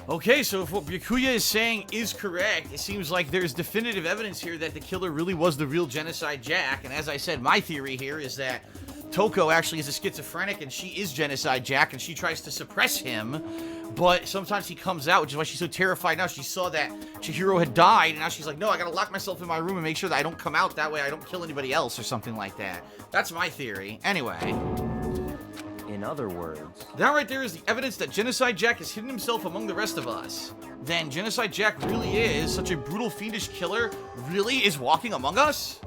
Okay, so if what Byakuya is saying is correct, it seems like there's definitive evidence here that the killer really was the real Genocide Jack. And as I said, my theory here is that Toko actually is a schizophrenic and she is Genocide Jack and she tries to suppress him. But sometimes he comes out, which is why she's so terrified now. She saw that Chihiro had died and now she's like, no, I gotta lock myself in my room and make sure that I don't come out. That way I don't kill anybody else or something like that. That's my theory. Anyway. In other words, that right there is the evidence that Genocide Jack has hidden himself among the rest of us. Then Genocide Jack really is such a brutal, fiendish killer, really is walking among us?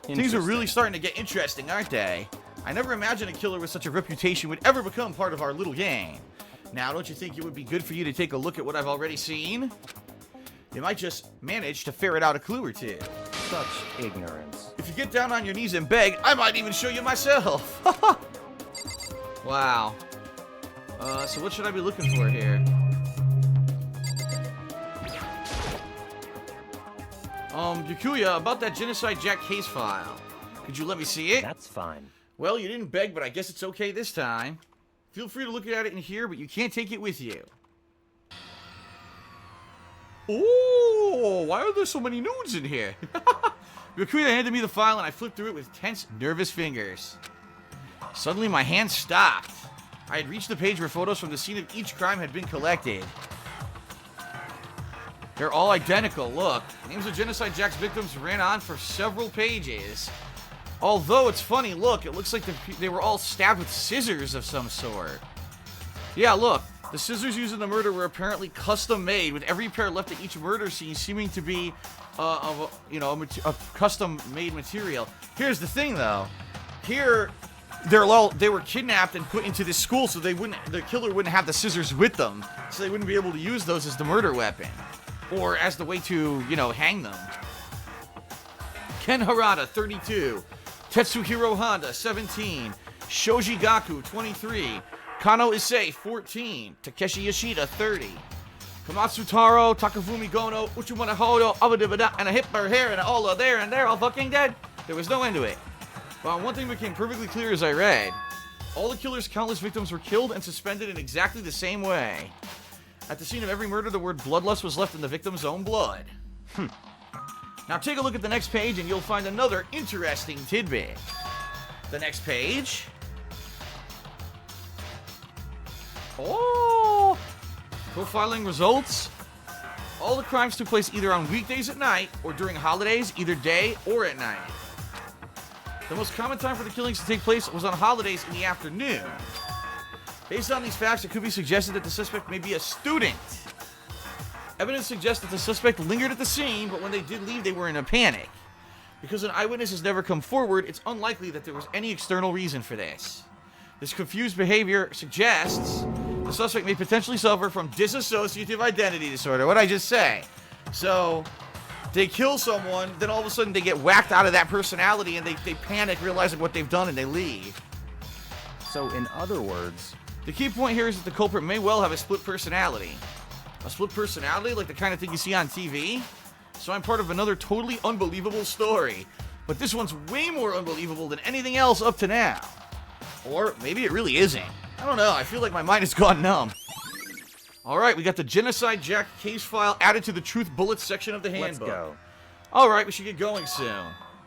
Things are really starting to get interesting, aren't they? I never imagined a killer with such a reputation would ever become part of our little gang. Now, don't you think it would be good for you to take a look at what I've already seen? You might just manage to ferret out a clue or two. Such ignorance. If you get down on your knees and beg, I might even show you myself. Wow. So what should I be looking for here? Byakuya, about that Genocide Jack case file. Could you let me see it? That's fine. Well, you didn't beg, but I guess it's okay this time. Feel free to look at it in here, but you can't take it with you. Oh, why are there so many nudes in here? Byakuya handed me the file and I flipped through it with tense, nervous fingers. Suddenly, my hand stopped. I had reached the page where photos from the scene of each crime had been collected. They're all identical, look. Names of Genocide Jack's victims ran on for several pages. Although, it's funny, look, it looks like they were all stabbed with scissors of some sort. Yeah, look, the scissors used in the murder were apparently custom made, with every pair left at each murder scene seeming to be a custom made material. Here's the thing, though. Here, they were kidnapped and put into this school, so the killer wouldn't have the scissors with them, so they wouldn't be able to use those as the murder weapon, or as the way to, hang them. Ken Harada, 32. Tetsuhiro Honda, 17. Shoji Gaku, 23. Kano Issei, 14. Takeshi Yoshida, 30. Komatsu Taro, Takafumi Gono, Uchimata Hodo, Abadibada, and a hip or hair, and all of there, and they're all fucking dead. There was no end to it. Well, one thing became perfectly clear as I read. All the killer's countless victims were killed and suspended in exactly the same way. At the scene of every murder, the word bloodlust was left in the victim's own blood. Now take a look at the next page and you'll find another interesting tidbit. The next page. Oh! Profiling results. All the crimes took place either on weekdays at night or during holidays, either day or at night. The most common time for the killings to take place was on holidays in the afternoon. Based on these facts, it could be suggested that the suspect may be a student. Evidence suggests that the suspect lingered at the scene, but when they did leave, they were in a panic. Because an eyewitness has never come forward, it's unlikely that there was any external reason for this. This confused behavior suggests the suspect may potentially suffer from dissociative identity disorder. What'd I just say? So, they kill someone, then all of a sudden they get whacked out of that personality and they panic, realizing what they've done, and they leave. So, in other words, the key point here is that the culprit may well have a split personality. A split personality, like the kind of thing you see on TV? So I'm part of another totally unbelievable story. But this one's way more unbelievable than anything else up to now. Or maybe it really isn't. I don't know, I feel like my mind has gone numb. Alright, we got the Genocide Jack case file added to the Truth Bullets section of the handbook. Let's go. Alright, we should get going soon.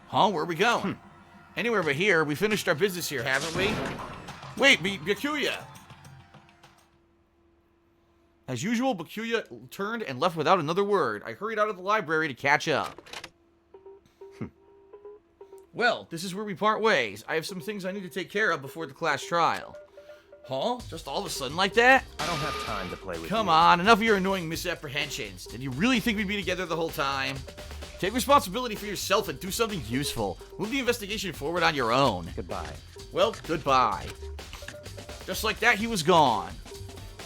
Huh? Where are we going? Anywhere but here. We finished our business here, haven't we? Wait, Byakuya! As usual, Byakuya turned and left without another word. I hurried out of the library to catch up. Well, this is where we part ways. I have some things I need to take care of before the class trial. Huh? Just all of a sudden like that? I don't have time to play with you. Come on, enough of your annoying misapprehensions. Did you really think we'd be together the whole time? Take responsibility for yourself and do something useful. Move the investigation forward on your own. Goodbye. Well, goodbye. Just like that, he was gone.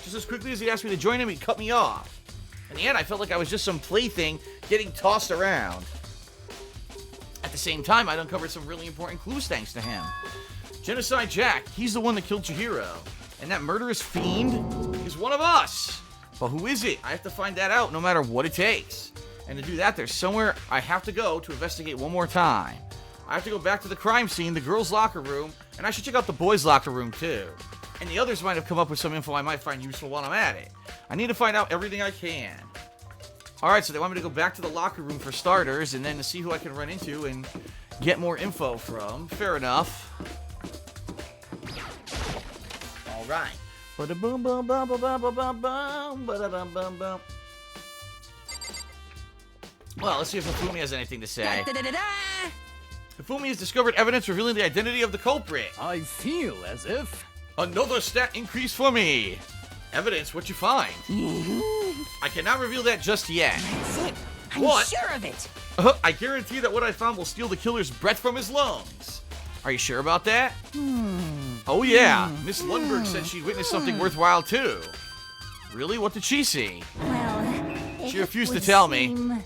Just as quickly as he asked me to join him, he cut me off. In the end, I felt like I was just some plaything getting tossed around. At the same time, I'd uncovered some really important clues thanks to him. Genocide Jack, he's the one that killed Chihiro. And that murderous fiend is one of us. But who is it? I have to find that out no matter what it takes. And to do that, there's somewhere I have to go to investigate one more time. I have to go back to the crime scene, the girls' locker room, and I should check out the boys' locker room too. And the others might have come up with some info I might find useful while I'm at it. I need to find out everything I can. Alright, so they want me to go back to the locker room for starters, and then to see who I can run into and get more info from. Fair enough. Alright. Ba-da-boom, boom, boom, boom, boom, boom, boom, ba-da-bum, bum, bum. Well, let's see if Hifumi has anything to say. Hifumi has discovered evidence revealing the identity of the culprit. I feel as if... Another stat increase for me. Evidence, what you find? I cannot reveal that just yet. That's it. I'm What? sure of it. I guarantee that what I found will steal the killer's breath from his lungs. Are you sure about that? Oh yeah, Miss Lundberg said she'd witnessed something worthwhile too. Really? What did she see? Well, She it refused to would tell me. seem-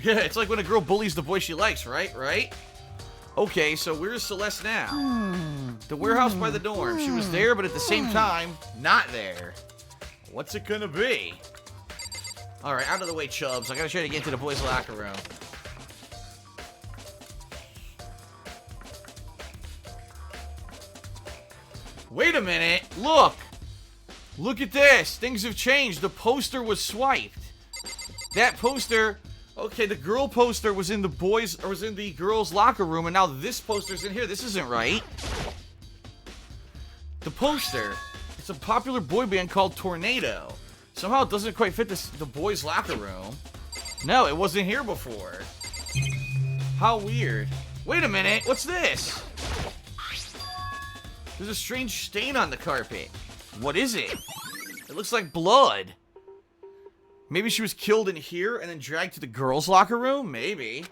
Yeah, it's like when a girl bullies the boy she likes, right? Right? Okay, so where's Celeste now? The warehouse by the dorm. She was there, but at the same time, not there. What's it gonna be? Alright, out of the way, Chubbs. I gotta try to get into the boys' locker room. Wait a minute! Look! Look at this! Things have changed. The poster was swiped. That poster... Okay, the girl poster was in the boys, or was in the girls' locker room, and now this poster's in here. This isn't right. The poster. It's a popular boy band called Tornado. Somehow it doesn't quite fit the boys' locker room. No, it wasn't here before. How weird. Wait a minute, what's this? There's a strange stain on the carpet. What is it? It looks like blood. Maybe she was killed in here and then dragged to the girls' locker room? Maybe.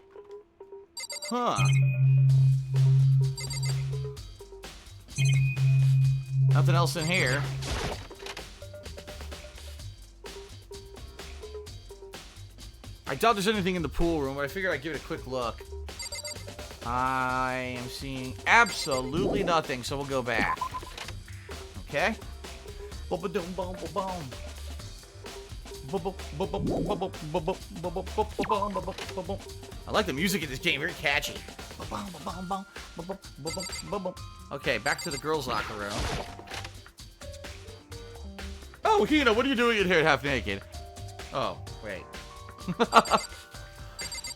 Huh. Nothing else in here. I doubt there's anything in the pool room, but I figured I'd give it a quick look. I am seeing absolutely nothing, so we'll go back. Okay? I like the music in this game, very catchy. Okay, back to the girls' locker room. Oh, Hina, what are you doing in here half naked? Oh, wait.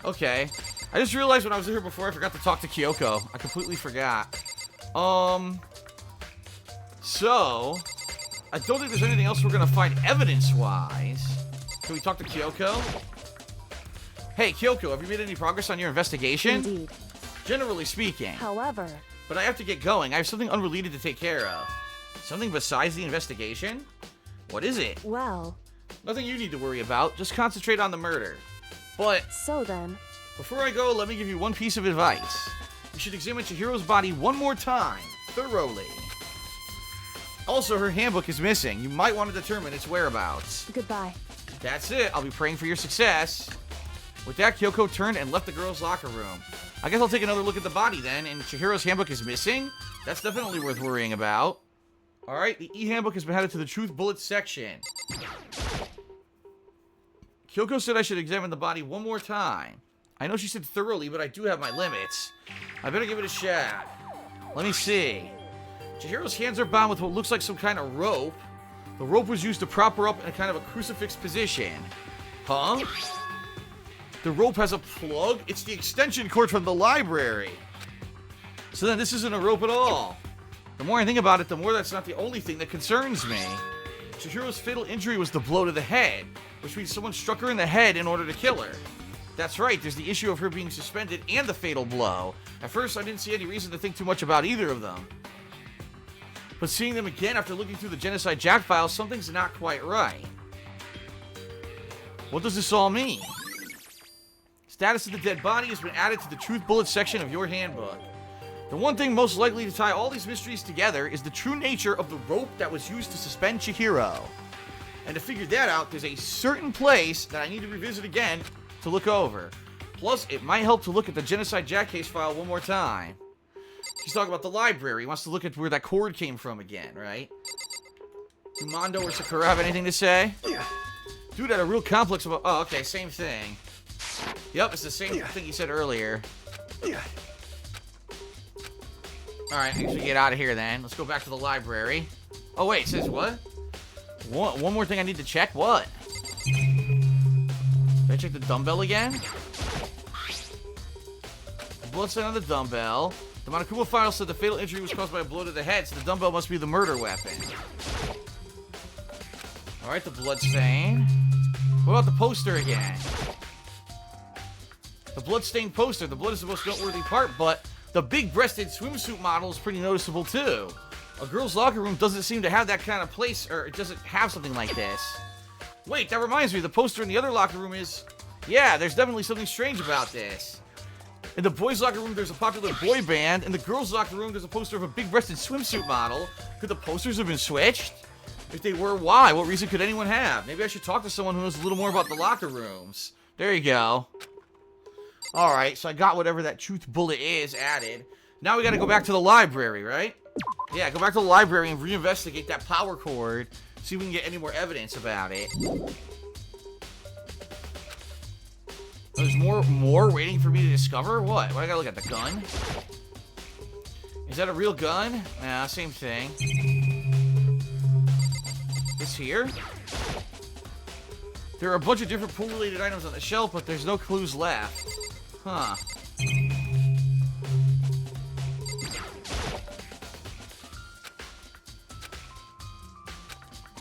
Okay. I just realized when I was here before I forgot to talk to Kyoko. I completely forgot. So, I don't think there's anything else we're gonna find evidence-wise. Can we talk to Kyoko? Hey, Kyoko, have you made any progress on your investigation? Indeed. Generally speaking. However, But I have to get going. I have something unrelated to take care of. Something besides the investigation? What is it? well, Nothing you need to worry about. Just concentrate on the murder. But so then, before I go, let me give you one piece of advice. You should examine Chihiro's body one more time, thoroughly. Also, her handbook is missing. You might want to determine its whereabouts. goodbye. That's it. I'll be praying for your success. With that, Kyoko turned and left the girls' locker room. I guess I'll take another look at the body then, and Chihiro's handbook is missing? That's definitely worth worrying about. Alright, the e-handbook has been added to the Truth Bullets section. Kyoko said I should examine the body one more time. I know she said thoroughly, but I do have my limits. I better give it a shot. Let me see. Chihiro's hands are bound with what looks like some kind of rope. The rope was used to prop her up in a kind of a crucifix position. Huh? The rope has a plug? It's the extension cord from the library. So then this isn't a rope at all. The more I think about it, the more that's not the only thing that concerns me. Chihiro's fatal injury was the blow to the head, which means someone struck her in the head in order to kill her. That's right, there's the issue of her being suspended and the fatal blow. At first, I didn't see any reason to think too much about either of them. But seeing them again after looking through the Genocide Jack files, something's not quite right. What does this all mean? Status of the dead body has been added to the Truth Bullets section of your handbook. The one thing most likely to tie all these mysteries together is the true nature of the rope that was used to suspend Chihiro. And to figure that out, there's a certain place that I need to revisit again to look over. Plus, it might help to look at the Genocide Jack case file one more time. He's talking about the library. He wants to look at where that cord came from again, right? Do Mondo or Sakura have anything to say? Dude had a real complex about... Oh, okay, same thing. Yep, it's the same thing he said earlier. Alright, I guess we get out of here then. Let's go back to the library. Oh wait, it says what? One more thing I need to check. What? Did I check the dumbbell again? Bloodstain on the dumbbell. The Monokuma file said the fatal injury was caused by a blow to the head, so the dumbbell must be the murder weapon. Alright, the bloodstain. What about the poster again? The bloodstained poster. The blood is the most noteworthy part, but the big-breasted swimsuit model is pretty noticeable too. A girl's locker room doesn't seem to have that kind of place, or it doesn't have something like this. Wait, that reminds me, the poster in the other locker room is... Yeah, there's definitely something strange about this. In the boys' locker room, there's a popular boy band. In the girls' locker room, there's a poster of a big-breasted swimsuit model. Could the posters have been switched? If they were, why? What reason could anyone have? Maybe I should talk to someone who knows a little more about the locker rooms. There you go. Alright, so I got whatever that truth bullet is added. Now we gotta go back to the library, right? Yeah, go back to the library and reinvestigate that power cord. See if we can get any more evidence about it. There's more waiting for me to discover? What? What, I gotta look at the gun? Is that a real gun? Nah, same thing. This here? There are a bunch of different pool-related items on the shelf, but there's no clues left. Huh.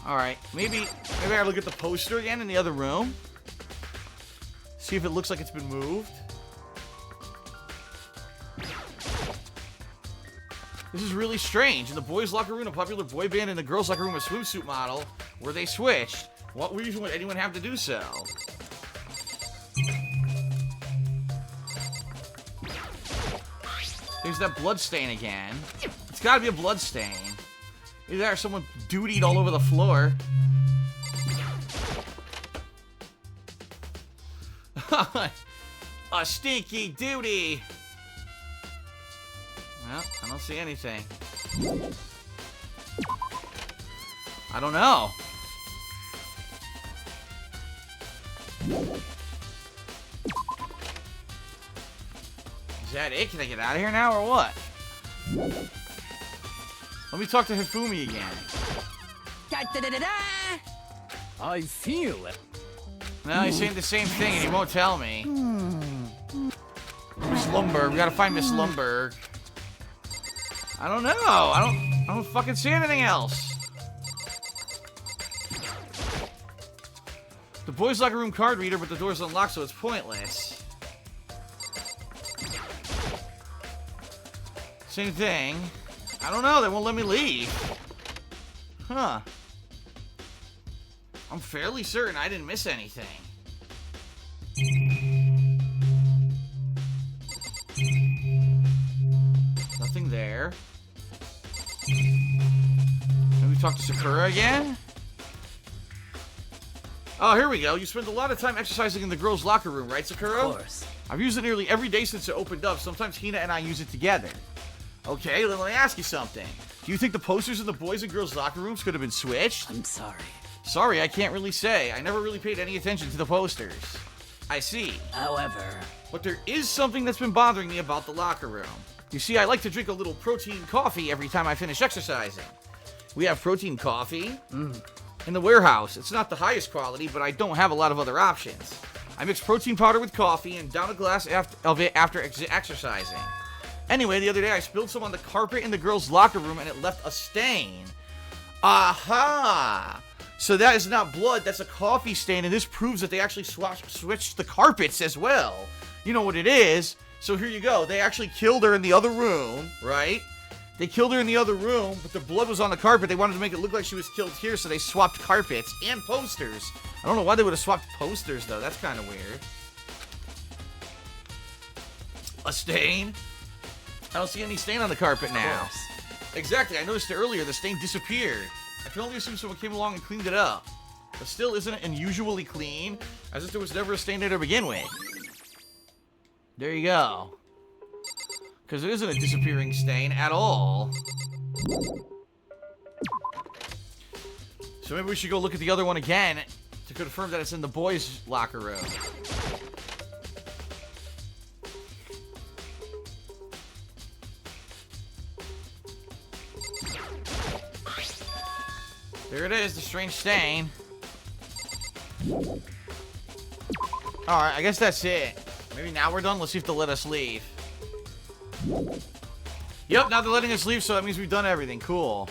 Alright, maybe I gotta look at the poster again in the other room. See if it looks like it's been moved. This is really strange. In the boys' locker room, a popular boy band, in the girls' locker room, a swimsuit model, were they switched? What reason would anyone have to do so? There's that blood stain again. It's gotta be a blood stain. Either that or someone dutied all over the floor. A stinky duty. Well, I don't see anything. I don't know. Is that it? Can I get out of here now or what? Let me talk to Hifumi again. I feel it. No, he's saying the same thing and he won't tell me. Miss Lumberg. We gotta find Miss Lumberg. I don't know. I don't fucking see anything else. The boys' locker room card reader, but the door's unlocked, so it's pointless. Same thing. I don't know. They won't let me leave. Huh. I'm fairly certain I didn't miss anything. Nothing there. Maybe talk to Sakura again? Oh, here we go. You spend a lot of time exercising in the girls' locker room, right, Sakura? Of course. I've used it nearly every day since it opened up. Sometimes Hina and I use it together. Okay, then let me ask you something. Do you think the posters in the boys' and girls' locker rooms could have been switched? I'm sorry. Sorry, I can't really say. I never really paid any attention to the posters. I see. However, But there is something that's been bothering me about the locker room. You see, I like to drink a little protein coffee every time I finish exercising. We have protein coffee in the warehouse. It's not the highest quality, but I don't have a lot of other options. I mix protein powder with coffee and down a glass of it after exercising. Anyway, the other day I spilled some on the carpet in the girls' locker room and it left a stain. Aha! So that is not blood, that's a coffee stain, and this proves that they actually switched the carpets as well. You know what it is. So here you go. They actually killed her in the other room, right? They killed her in the other room, but the blood was on the carpet. They wanted to make it look like she was killed here, so they swapped carpets and posters. I don't know why they would have swapped posters, though. That's kind of weird. A stain? I don't see any stain on the carpet now. Exactly. I noticed it earlier. The stain disappeared. I can only assume someone came along and cleaned it up. But still, isn't it unusually clean? As if there was never a stain there to begin with. There you go. Because it isn't a disappearing stain at all. So maybe we should go look at the other one again to confirm that it's in the boys' locker room. There it is, the strange stain. Alright, I guess that's it. Maybe now we're done. Let's see if they'll let us leave. Yep, now they're letting us leave, so that means we've done everything. Cool.